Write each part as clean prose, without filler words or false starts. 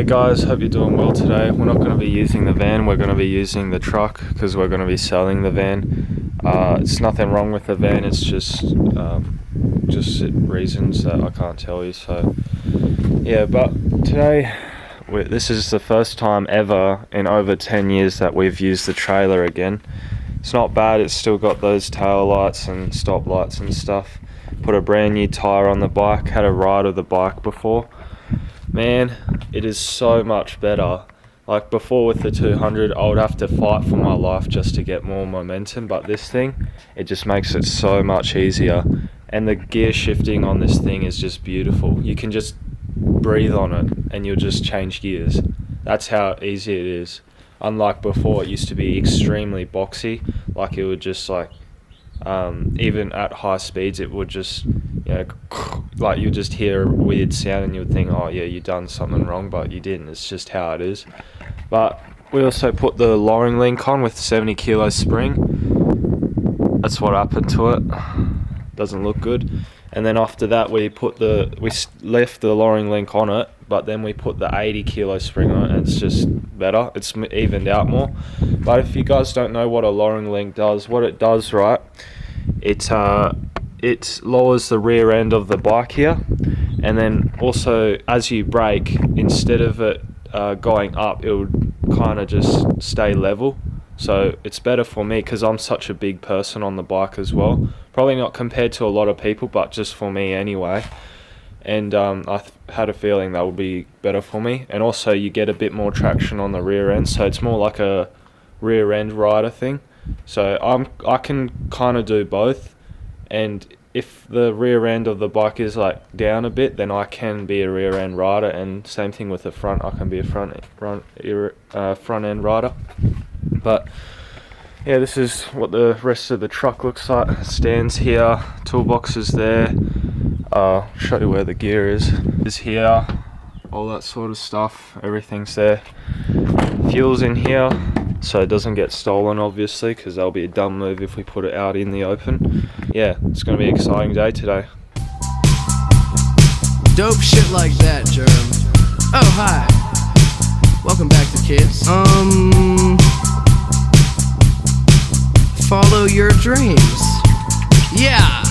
guys, hope you're doing well today. We're not going to be using the van, we're going to be using the truck because we're going to be selling the van. It's nothing wrong with the van, it's just reasons that I can't tell you. So yeah, but today this is the first time ever in over 10 years that we've used the trailer again. It's not bad, it's still got those tail lights and stop lights and stuff. Put a brand new tyre on the bike, had a ride of the bike before. Man, it is so much better. Like before with the 200, I would have to fight for my life just to get more momentum, but this thing, it just makes it so much easier. And the gear shifting on this thing is just beautiful. You can just breathe on it and you'll just change gears. That's how easy it is. Unlike before, it used to be extremely boxy. Like it would just like, even at high speeds, it would just, like you just hear a weird sound and you would think, oh yeah, you done something wrong, but you didn't. It's just how it is. But we also put the lowering link on with 70 kilo spring. That's what happened to it. Doesn't look good. And then after that, we left the lowering link on it, but then we put the 80 kilo spring on it, and it's just better. It's evened out more. But if you guys don't know what a lowering link does, what it does, right? It lowers the rear end of the bike here, and then also as you brake, instead of it going up, it would kind of just stay level. So it's better for me because I'm such a big person on the bike as well. Probably not compared to a lot of people, but just for me anyway. And I had a feeling that would be better for me. And also you get a bit more traction on the rear end, so it's more like a rear end rider thing. So I can kind of do both. And if the rear end of the bike is like down a bit, then I can be a rear end rider. And same thing with the front, I can be a front end rider. But yeah, this is what the rest of the truck looks like. Stands here, toolbox is there. Show you where the gear is here, all that sort of stuff. Everything's there. Fuel's in here, so it doesn't get stolen, obviously, because that'll be a dumb move if we put it out in the open. Yeah, it's gonna be an exciting day today. Dope shit like that, Germ. Oh, hi. Welcome back to Kids. Follow your dreams. Yeah.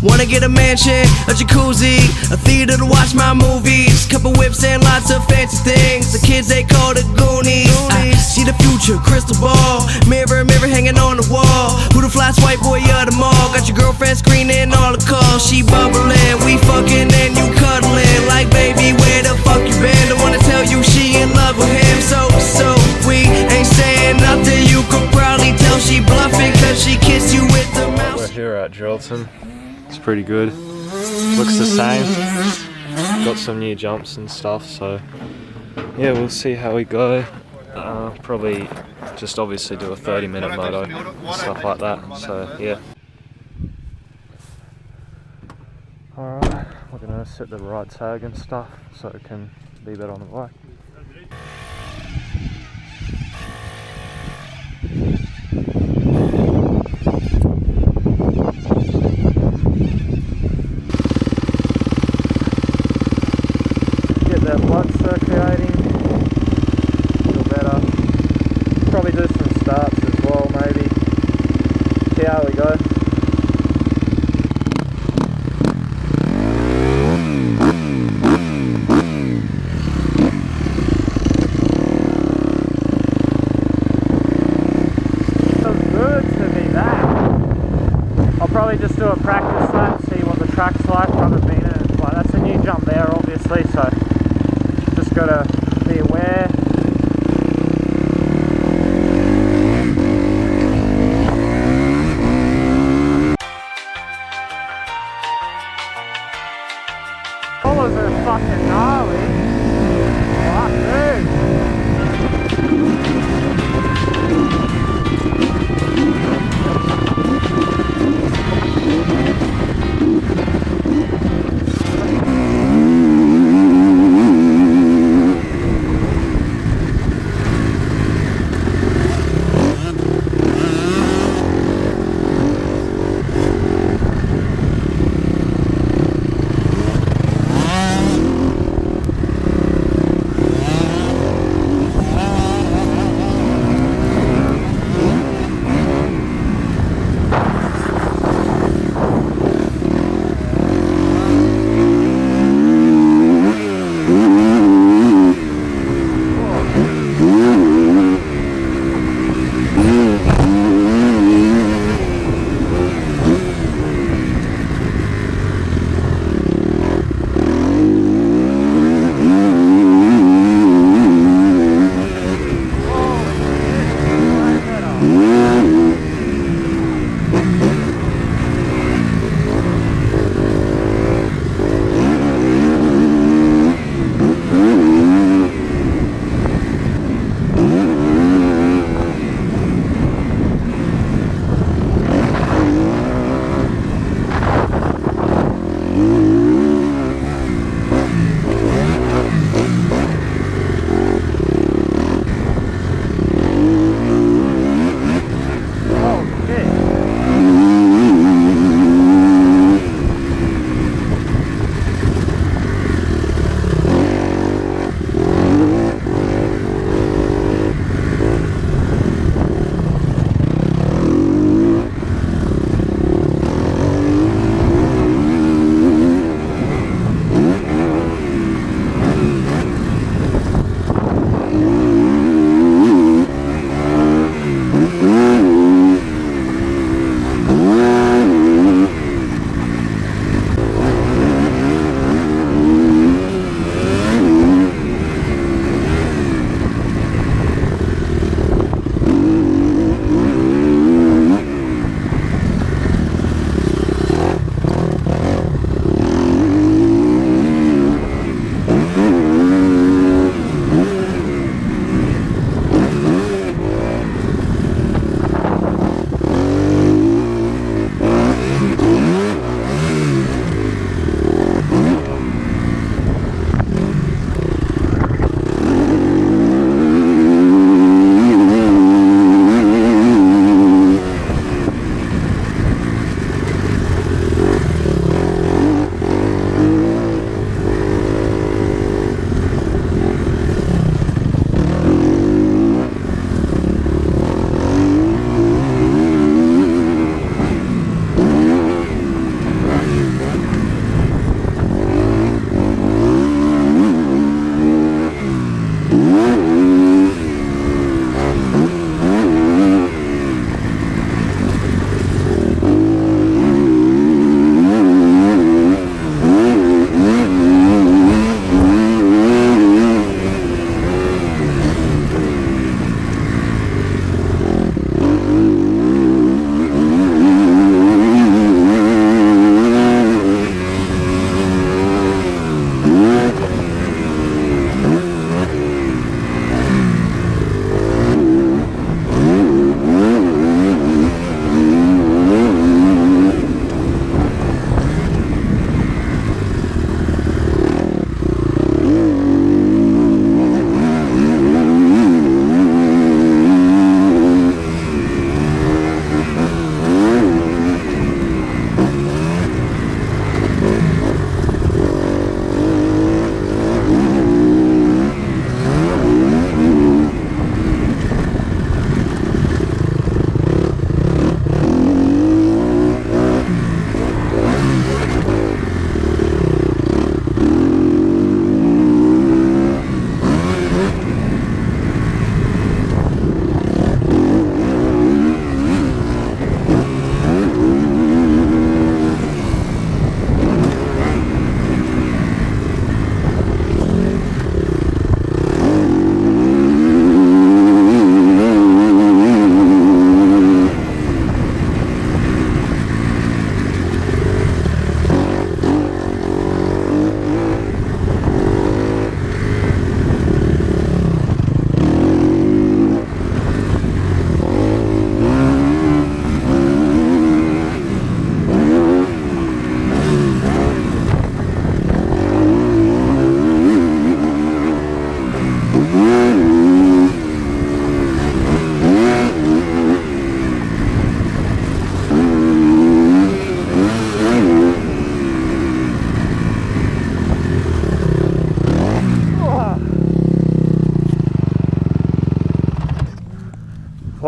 Wanna get a mansion, a jacuzzi, a theater to watch my movies, couple whips and lots of fancy things. The kids they call the Goonies. I see the future, crystal ball, mirror hanging on the wall. Who the flyest white boy of them all? Got your girlfriend screening all the calls. She bubbling, we fucking and you cuddling. Like baby, where the fuck you been? I wanna tell you she in love with him. So we ain't saying nothing. You could probably tell she bluffing cause she kissed you with the mouth. We're here at Geraldton. It's pretty good. Looks the same. Got some new jumps and stuff, so yeah, we'll see how we go. Probably just obviously do a 30-minute moto, stuff like that, so yeah. Alright, we're gonna set the right tag and stuff so it can be better on the bike. Blood circulating, feel better. Probably do some starts as well, maybe. See how we go. Feels good to be that. I'll probably just do a practice lap, see what the track's like. I haven't been in it. Like, that's a new jump there, obviously, so just gotta be aware. Rollers are fucking gnarly. Fuck, dude.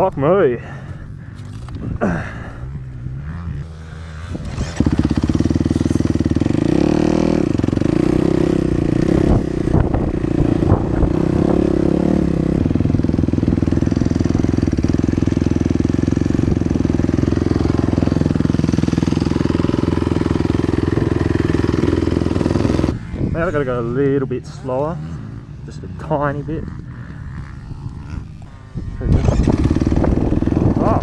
Fuck me. Now I've got to go a little bit slower, just a tiny bit. Oh.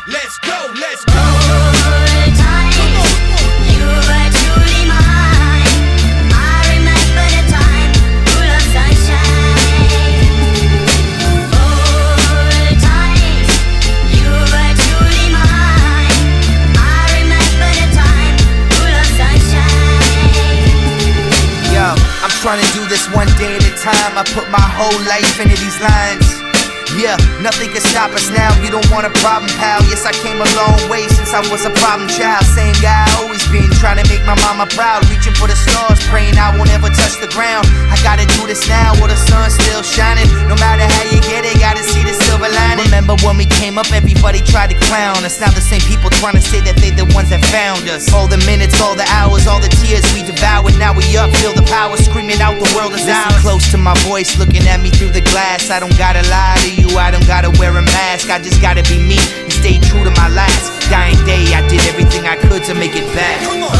Let's go, let's go. Good times, you were truly mine. I remember the time full of sunshine. Good times, you were truly mine. I remember the time full of sunshine. Yo, I'm trying to do this one day at a time. I put my whole life into these lines. Yeah, nothing can stop us now, you don't want a problem, pal. Yes, I came a long way since I was a problem child. Same guy I always been, trying to make my mama proud, reaching for the stars, praying I won't ever touch the ground. I gotta do this now while the sun's still shining. No matter how you get it, gotta see the silver lining. Remember when we came up, everybody tried to clown us. Now the same people trying to say that they the ones that found us. All the minutes, all the hours, all the tears we devoured. Now we up, feel the power, screaming out the world is ours. Listen close to my voice, looking at me through the glass. I don't gotta lie to you, I don't gotta wear a mask. I just gotta be me and stay true to my last dying day. I did everything I could to make it back. Come on.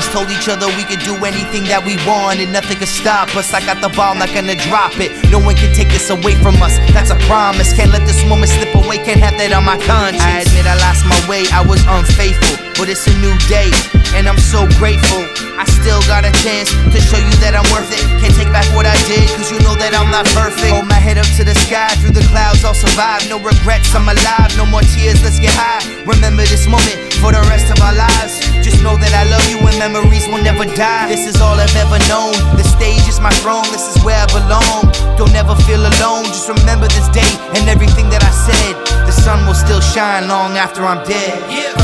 Told each other we could do anything that we want and nothing could stop us. I got the ball, not gonna drop it. No one can take this away from us, that's a promise. Can't let this moment slip away, can't have that on my conscience. I admit I lost my way, I was unfaithful, but it's a new day and I'm so grateful. I still got a chance to show you that I'm worth it. Can't take back what I did, cause you know that I'm not perfect. Hold my head up to the sky, through the clouds I'll survive. No regrets, I'm alive, no more tears, let's get high. Remember this moment for the rest of our lives. Just know that I love you and memories will never die. This is all I've ever known, the stage is my throne, this is where I belong. Don't ever feel alone, just remember this day and everything that I said. The sun will still shine long after I'm dead. Yeah.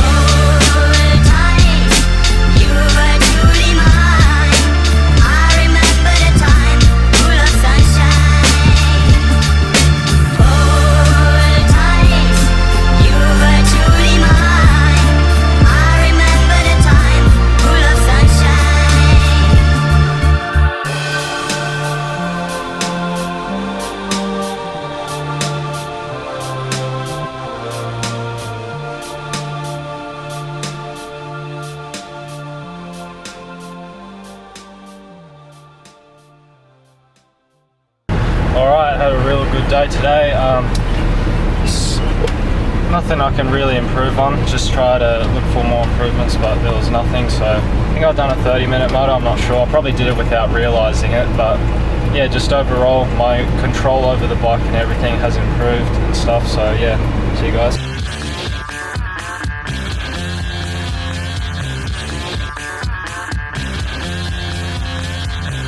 Alright, had a real good day today. Nothing I can really improve on, just try to look for more improvements, but there was nothing. So I think I've done a 30-minute moto, I'm not sure. I probably did it without realising it, but yeah, just overall my control over the bike and everything has improved and stuff. So yeah, see you guys.